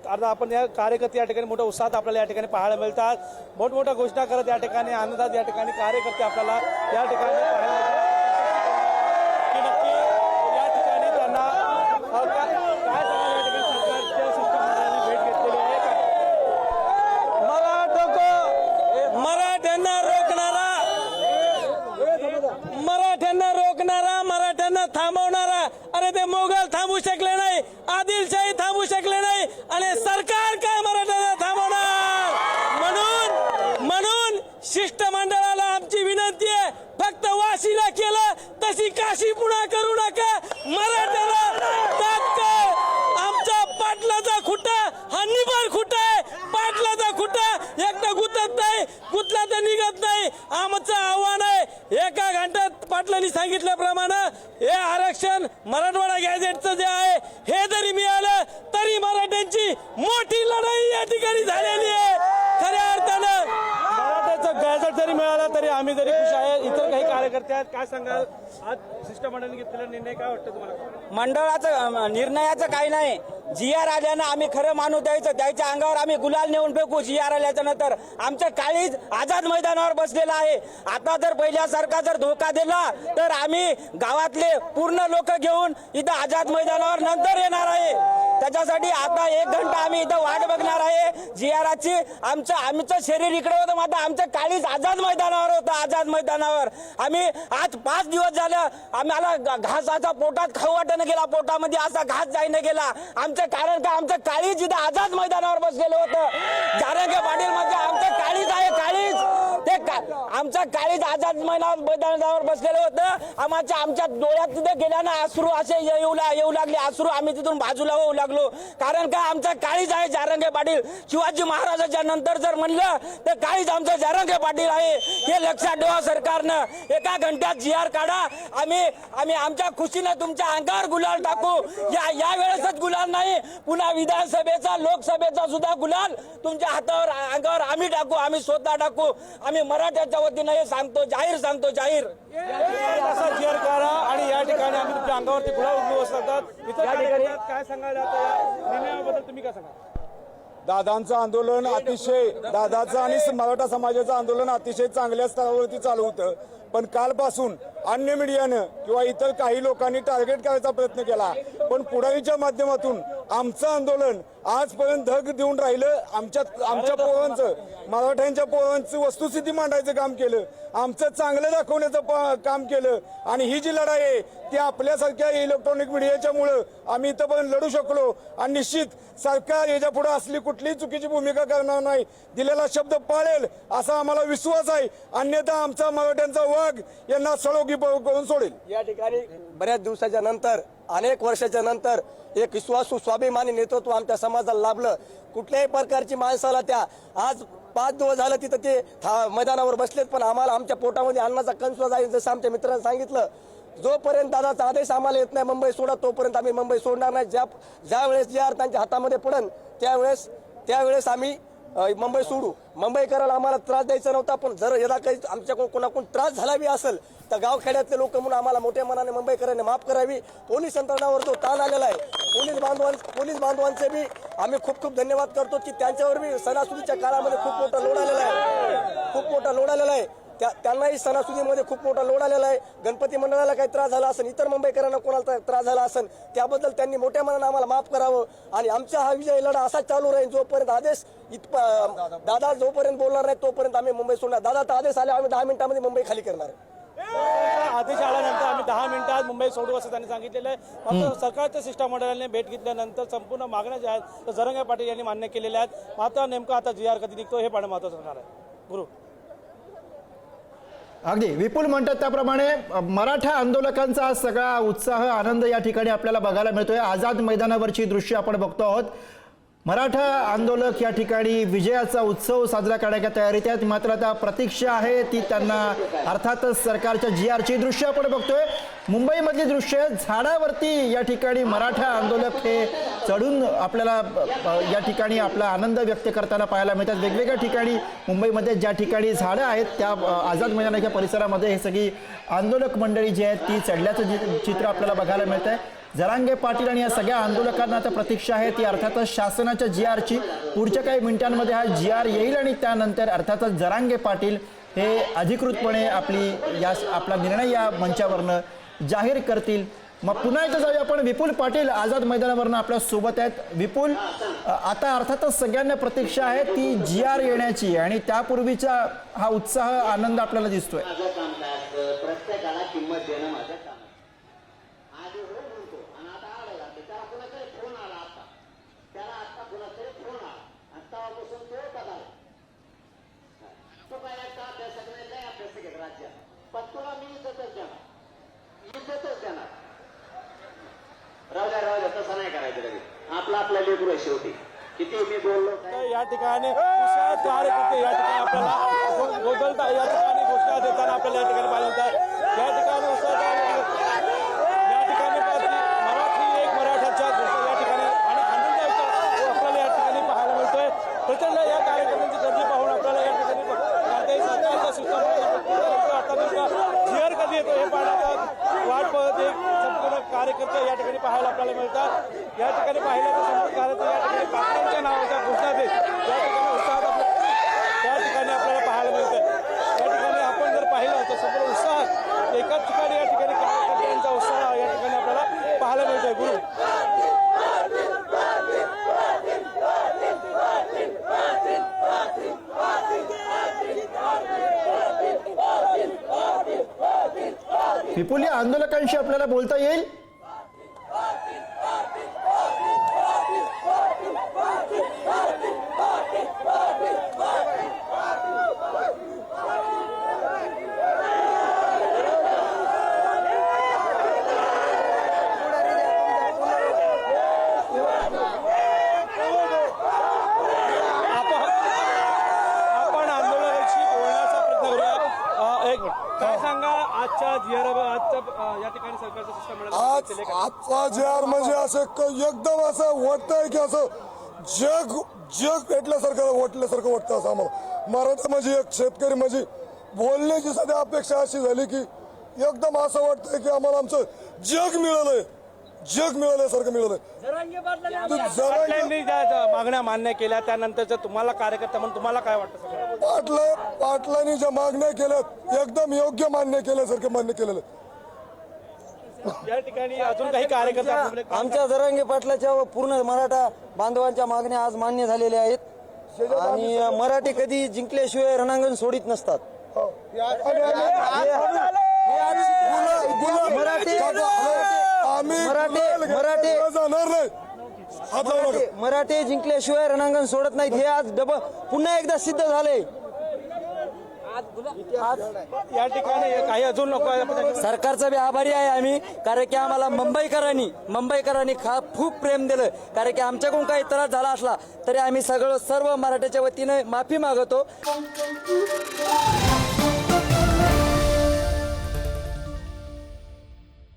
अर्धा आपण या कार्यकर्ते या ठिकाणी मोठ्या उत्साहात आपल्याला या ठिकाणी पाहायला मिळतात। मोठमोठ्या घोषणा करत या ठिकाणी आनंदात या ठिकाणी कार्यकर्ते आपल्याला या ठिकाणी पाहायला मिळतात की नक्की या ठिकाणी त्यांना काय सांगायला या ठिकाणी सरकारच्या शिष्टमंडळाने भेट घेतलेली आहे का? मराठ्यांना थांबवणारा, अरे ते मोगल थांबू शकले नाही, आदिलशाही थांबू शकले नाही आणि सरकार काय मराठ्यांना थांबवणार? म्हणून शिष्टमंडळाला आमची विनंती आहे, फक्त वाशीला केलं तशी काशी पुन्हा करू नका। मराठ्याला तात्काळ आमचा पाटलाचा खुटा हा निबर खुटा आहे, पाटलाचा खुटा एकदा गुतत नाही, गुतला तर निघत नाही। आमचं आव्हान आहे, एका घंट्यात पाटलांनी सांगितल्याप्रमाणे हे आरक्षण मराठवाडा गॅझेटचं जे आहे हे जरी मिळालं तरी मराठ्यांची मोठी लढाई या ठिकाणी झालेली आहे। खऱ्या अर्थानं मराठ्याचं गॅझेट जरी मिळालं तरी आम्ही जरी खुश आहे। इतर काही कार्यकर्ते आहेत, काय सांगाल आज शिष्टमंडळाने घेतलेला निर्णय काय वाटतं तुम्हाला? मंडळाचं निर्णयाचं काही नाही, जी.आर. आल्यानं आम्ही खरं मानू द्यायचं, त्याच्या अंगावर आम्ही गुलाल नेऊन फेकू। जी.आर. आल्याच्या नंतर आमचं काळीज आझाद मैदानावर बसलेलं आहे। आता जर पहिल्यासारखा जर धोका दिला तर आम्ही गावातले पूर्ण लोक घेऊन इथं आझाद मैदानावर नंतर येणार आहे। त्याच्यासाठी आता 1 घंटा आम्ही इथं वाट बघणार आहे जी.आर.ची। आमचं शरीर इकडे होतं, मात्र आमचं काळीज आझाद मैदानावर होतं। आझाद मैदानावर आम्ही आज 5 दिवस झालं आम्हाला घासाचा पोटात खाऊ वाटणं गेला, पोटामध्ये असा घास जाईनं गेला। आमचं कारण का आमचं काळीज इथं आझाद मैदानावर बसलेलं होतं। जारंगे पाटील म्हणजे आमचं काळीज आहे, काळीज ते आमचं काळीज आझाद मैदानावर बसलेलं होतं। आमच्या डोळ्यात तिथे गेल्यानं अश्रू असे येऊ लागले, अश्रू आम्ही तिथून बाजूला होऊ लागलो। कारण का आमचा काळीज आहे जारंगे पाटील। शिवाजी महाराजांच्या नंतर जर म्हणलं तर काळीज आमचं जारंगे पाटील आहे, हे लक्षात ठेवा सरकारनं। एका घंट्यात जी.आर. काढा, आम्ही आमच्या खुशीनं तुमच्या अंगावर गुलाल टाकू। या वेळेसच गुलाल नाही, पुन्हा विधानसभेचा लोकसभेचा सुद्धा गुलाल तुमच्या हातावर अंगावर आम्ही टाकू, आम्ही स्वतः टाकू। आम्ही मराठ्याच्या वतीनं हे सांगतो, जाहीर सांगतो, जाहीर असा जी.आर. करा आणि या ठिकाणी आम्ही तुमच्या अंगावरती गुलाल उडवू असतात। इतर ठिकाणी काय सांगायला या निर्णयाबद्दल तुम्ही काय सांगा? दादांचं आंदोलन अतिशय, दादाचं आणि मराठा समाजाचं आंदोलन अतिशय चांगल्या स्तरावरती चालू होतं, पण कालपासून अन्य मीडियानं किंवा इतर काही लोकांनी टार्गेट करायचा प्रयत्न केला। पण पुढारीच्या माध्यमातून आमचं आंदोलन आजपर्यंत धग देऊन राहिलं। आमच्या पोरांचं, मराठ्यांच्या पोरांचं वस्तुस्थिती मांडायचं काम केलं, आमचं चांगलं दाखवण्याचं काम केलं। आणि ही जी लढाई आहे ती आपल्यासारख्या इलेक्ट्रॉनिक मीडियाच्यामुळं आम्ही इथंपर्यंत लढू शकलो। आणि निश्चित सरकार याच्या पुढे असली कुठलीही चुकीची भूमिका करणार नाही, दिलेला शब्द पाळेल असा आम्हाला विश्वास आहे। अन्यथा आमचा मराठ्यांचा वाघ यांना सळोगी करून सोडेल। या ठिकाणी बऱ्याच दिवसाच्या नंतर, अनेक वर्षाच्या नंतर एक विश्वासू स्वाभिमानी नेतृत्व आमच्या समाजाला लाभलं। कुठल्याही प्रकारची माणसाला त्या आज 5 दिवस झालं तिथं ते मैदानावर बसलेत, पण आम्हाला आमच्या पोटामध्ये अन्नाचा कणसुद्धा जाईल। जसं आमच्या मित्रांनी सांगितलं, जोपर्यंत दादाचा आदेश आम्हाला येत नाही मुंबई सोडा, तोपर्यंत आम्ही मुंबई सोडणार नाही। ज्या वेळेस जी.आर. त्यांच्या हातामध्ये पडन त्यावेळेस आम्ही मुंबई सोडू। मुंबई करायला आम्हाला त्रास द्यायचा नव्हता, पण जर यदा काही आमच्याकडून कोणाकडून त्रास झाला बी असेल तर गावखेड्यातले लोक म्हणून आम्हाला मोठ्या मनाने मुंबईकरांनी माफ करावी। पोलीस यंत्रणावर जो ताण आलेला आहे, पोलीस बांधवांचे बी आम्ही खूप खूप धन्यवाद करतो की त्यांच्यावर बी सणासुदीच्या काळामध्ये खूप मोठा लोड आलेला आहे। त्यांनाही सणासुदीमध्ये खूप मोठा लोड आलेला आहे। गणपती मंडळाला काही त्रास झाला असेल, इतर मुंबईकरांना कोणाला त्रास झाला असेल, त्याबद्दल त्यांनी मोठ्या मनाने आम्हाला माफ करावं। आणि आमचा हा विजय लढा असाच चालू राहील जोपर्यंत आदेश दादा जोपर्यंत बोलणार नाही तोपर्यंत आम्ही मुंबई सोडणार। दादाचा आदेश आले आम्ही 10 मिनिटांमध्ये मुंबई खाली करणार आहे। आदेश आल्यानंतर आम्ही 10 मिनिटात मुंबई सोडू असं त्यांनी सांगितलेलं आहे। मात्र सरकारच्या शिष्टमंडळाने भेट घेतल्यानंतर संपूर्ण मागण्या ज्या आहेत तर जरंगे पाटील यांनी मान्य केलेल्या आहेत। मात्र नेमकं आता जी.आर. कधी निघतो हे पाहणं महत्त्वाचं असणार आहे। गुरु अगदी विपुल म्हणतात त्याप्रमाणे मराठा आंदोलकांचा आज सगळा उत्साह, आनंद या ठिकाणी आपल्याला बघायला मिळतोय। आझाद मैदानावरची दृश्य आपण बघतो आहोत। मराठा आंदोलक या ठिकाणी विजयाचा उत्सव साजरा करण्याच्या तयारीत आहेत। मात्र आता प्रतीक्षा आहे ती त्यांना अर्थातच सरकारच्या जी.आर.ची दृश्य आपण बघतोय। मुंबईमधली दृश्य झाडावरती या ठिकाणी मराठा आंदोलक हे चढून आपल्याला या ठिकाणी आपला आनंद व्यक्त करताना पाहायला मिळतात। वेगवेगळ्या ठिकाणी मुंबईमध्ये ज्या ठिकाणी झाडं आहेत त्या आझाद मैदानाच्या परिसरामध्ये हे सगळी आंदोलक मंडळी जी आहेत ती चढल्याचं चित्र आपल्याला बघायला मिळत आहे। जरांगे पाटील आणि या सगळ्या आंदोलकांना आता प्रतीक्षा आहे ती अर्थातच शासनाच्या GRची. पुढच्या काही मिनिटांमध्ये हा GR येईल आणि त्यानंतर अर्थातच जरांगे पाटील हे अधिकृतपणे आपला निर्णय या मंचावरनं जाहीर करतील. मग पुन्हा एकदा जाऊया आपण. विपुल पाटील आझाद मैदानावरनं आपल्या सोबत आहेत. विपुल, आता अर्थातच सगळ्यांना प्रतीक्षा आहे ती GR येण्याची आणि त्यापूर्वीचा हा उत्साह आनंद आपल्याला दिसतोय. प्रत्येकाला किंमत देणं माझं काम आहे. आधी हो म्हणतो आणि आता आडला त्याला कुणाचा फोन आला. आता त्याला आता कुणाचा फोन आला आणि तेव्हापासून तो बघाला तो काय आता अभ्यासक नाही, काय अभ्यास घेत राज्यात, पण तुला मी इज्जतच देणार. राहू द्या तसं नाही करायचं कधी. आपला लेकरू आहे शेवटी. किती मी बोललो तर या ठिकाणी उत्साहात कार्यकर्ते या ठिकाणी आपल्याला गोंधळता या ठिकाणी घोषणा देताना आपल्याला या ठिकाणी पाहिलं होतं. या ठिकाणी उत्साहात या ठिकाणी मराठी एक मराठाच्या या ठिकाणी आणि आनंद आपल्याला या ठिकाणी पाहायला मिळतोय. प्रचंड या कार्यक्रमांची गर्दी पाहून आपल्याला या ठिकाणी काहीतरी सरकारच्या सूचना आता GR कधी येतो हे पाहण्याचा वाट पाहत एक संपूर्ण कार्यकर्ते या ठिकाणी पाहायला आपल्याला मिळतात. या ठिकाणी पाहिलं तर संपूर्ण कार्यकर्ते या ठिकाणी पाटलांच्या नावाच्या घोषणा देत या ठिकाणी उत्साहात त्या ठिकाणी आपल्याला पाहायला मिळतं. या ठिकाणी आपण जर पाहिलं तर संपूर्ण उत्साहात एकाच ठिकाणी या ठिकाणी कार्यकर्त्यांचा उत्साह या ठिकाणी आपल्याला पाहायला मिळतोय. गुरु, विपुल, या आंदोलकांशी आपल्याला बोलता येईल? काय सांगा आजच्या आजच्या या ठिकाणी सरकारचं शिष्टमंडळ आजचा GR म्हणजे असं एकदम असं वाटतंय की असं जग पेटल्यासारखं वाटतं असं आम्हाला. मराठा म्हणजे एक शेतकरी म्हणजे बोलण्याची सध्या अपेक्षा अशी झाली की एकदम असं वाटतंय की आम्हाला आमचं जग मिळाल्यासारखं मिळालंय. पाटलांनी ज्या मागण्या मान्य केल्या त्यानंतर तुम्हाला कार्यकर्ता म्हणून तुम्हाला काय वाटतं? पाटलांनी ज्या मागण्या केल्यात एकदम योग्य मान्य केल्यासारखं मान्य केलेलं. या ठिकाणी अजून काही कार्यकर्ते आमच्या जरांगे पाटलाच्या व पूर्ण मराठा बांधवांच्या मागण्या आज मान्य झालेल्या आहेत आणि मराठी कधी जिंकल्याशिवाय रणांगण सोडित नसतात. मराठे जिंकल्याशिवाय रणांगण सोडत नाहीत हे आज पुन्हा एकदा सिद्ध झाले. या ठिकाणी काही अजून लोक सरकारचा बी आभारी आहे आम्ही, कारण की आम्हाला मुंबईकरांनी खूप प्रेम दिलं. कारण की आमच्याकडून काही त्रास झाला असला तरी आम्ही सर्व मराठ्याच्या वतीने माफी मागतो.